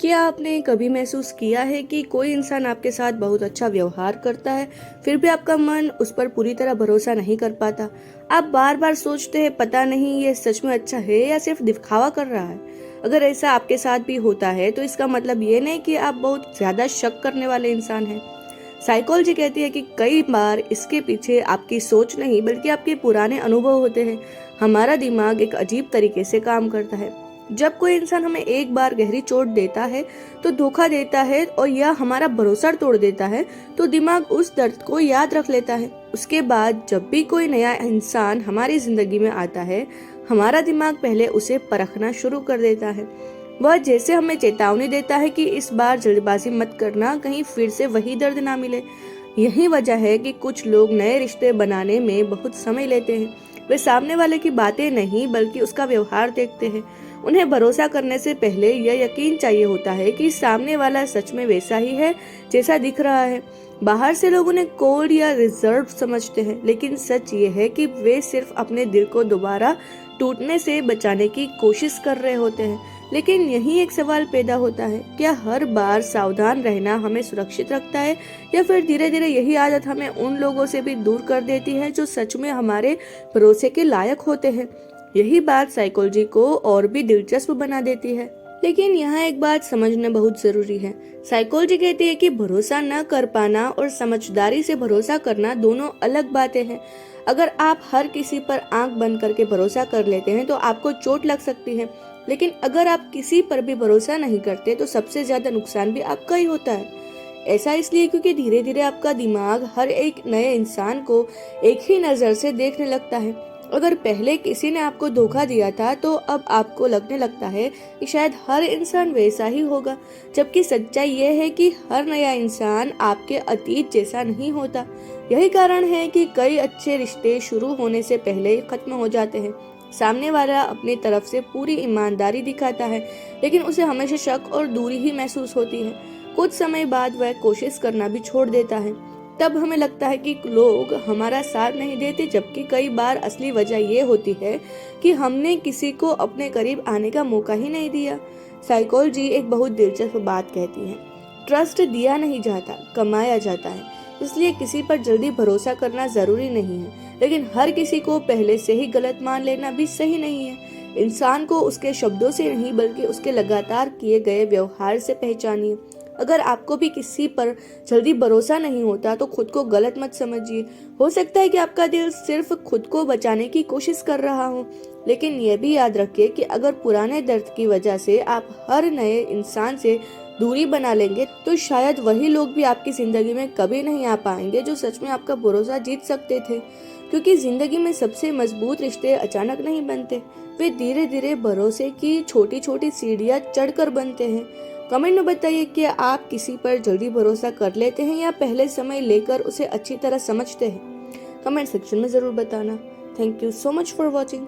क्या आपने कभी महसूस किया है कि कोई इंसान आपके साथ बहुत अच्छा व्यवहार करता है, फिर भी आपका मन उस पर पूरी तरह भरोसा नहीं कर पाता? आप बार बार सोचते हैं, पता नहीं ये सच में अच्छा है या सिर्फ दिखावा कर रहा है। अगर ऐसा आपके साथ भी होता है तो इसका मतलब ये नहीं कि आप बहुत ज्यादा शक करने वाले इंसान हैं। साइकोलॉजी कहती है कि कई बार इसके पीछे आपकी सोच नहीं बल्कि आपके पुराने अनुभव होते हैं। हमारा दिमाग एक अजीब तरीके से काम करता है। जब कोई इंसान हमें एक बार गहरी चोट देता है, तो धोखा देता है और या हमारा भरोसा तोड़ देता है, तो दिमाग उस दर्द को याद रख लेता है। उसके बाद जब भी कोई नया इंसान हमारी जिंदगी में आता है, हमारा दिमाग पहले उसे परखना शुरू कर देता है। वह जैसे हमें चेतावनी देता है कि इस बार जल्दबाजी मत करना, कहीं फिर से वही दर्द ना मिले। यही वजह है कि कुछ लोग नए रिश्ते बनाने में बहुत समय लेते हैं। वे सामने वाले की बातें नहीं बल्कि उसका व्यवहार देखते हैं। उन्हें भरोसा करने से पहले यह यकीन चाहिए होता है कि सामने वाला सच में वैसा ही है जैसा दिख रहा है। बाहर से लोग उन्हें कोल्ड या रिजर्व समझते हैं, लेकिन सच ये है कि वे सिर्फ अपने दिल को दोबारा टूटने से बचाने की कोशिश कर रहे होते हैं। लेकिन यही एक सवाल पैदा होता है, क्या हर बार सावधान रहना हमें सुरक्षित रखता है, या फिर धीरे धीरे यही आदत हमें उन लोगों से भी दूर कर देती है जो सच में हमारे भरोसे के लायक होते हैं। यही बात साइकोलॉजी को और भी दिलचस्प बना देती है। लेकिन यहाँ एक बात समझना बहुत जरूरी है। साइकोलॉजी कहती है कि भरोसा न कर पाना और समझदारी से भरोसा करना दोनों अलग बातें हैं। अगर आप हर किसी पर आंख बंद करके भरोसा कर लेते हैं तो आपको चोट लग सकती है, लेकिन अगर आप किसी पर भी भरोसा नहीं करते तो सबसे ज्यादा नुकसान भी आपका ही होता है। ऐसा इसलिए क्योंकि धीरे धीरे आपका दिमाग हर एक नए इंसान को एक ही नजर से देखने लगता है। अगर पहले किसी ने आपको धोखा दिया था तो अब आपको लगने लगता है कि शायद हर इंसान वैसा ही होगा, जबकि सच्चाई यह है कि हर नया इंसान आपके अतीत जैसा नहीं होता। यही कारण है कि कई अच्छे रिश्ते शुरू होने से पहले ही खत्म हो जाते हैं। सामने वाला अपनी तरफ से पूरी ईमानदारी दिखाता है, लेकिन उसे हमेशा शक और दूरी ही महसूस होती है। कुछ समय बाद वह कोशिश करना भी छोड़ देता है। तब हमें लगता है कि लोग हमारा साथ नहीं देते, जबकि कई बार असली वजह ये होती है कि हमने किसी को अपने करीब आने का मौका ही नहीं दिया। साइकोलॉजी एक बहुत दिलचस्प बात कहती है, ट्रस्ट दिया नहीं जाता, कमाया जाता है। इसलिए किसी पर जल्दी भरोसा करना जरूरी नहीं है, लेकिन हर किसी को पहले से ही गलत मान लेना भी सही नहीं है। इंसान को उसके शब्दों से नहीं बल्कि उसके लगातार किए गए व्यवहार से पहचानिए। अगर आपको भी किसी पर जल्दी भरोसा नहीं होता तो खुद को गलत मत समझिए। हो सकता है कि आपका दिल सिर्फ खुद को बचाने की कोशिश कर रहा हो, लेकिन यह भी याद रखिए कि अगर पुराने दर्द की वजह से आप हर नए इंसान से दूरी बना लेंगे तो शायद वही लोग भी आपकी जिंदगी में कभी नहीं आ पाएंगे जो सच में आपका भरोसा जीत सकते थे। क्योंकि जिंदगी में सबसे मजबूत रिश्ते अचानक नहीं बनते, वे धीरे धीरे भरोसे की छोटी छोटी सीढ़ियां चढ़कर बनते हैं। कमेंट में बताइए कि आप किसी पर जल्दी भरोसा कर लेते हैं या पहले समय लेकर उसे अच्छी तरह समझते हैं। कमेंट सेक्शन में जरूर बताना। Thank you so much for watching.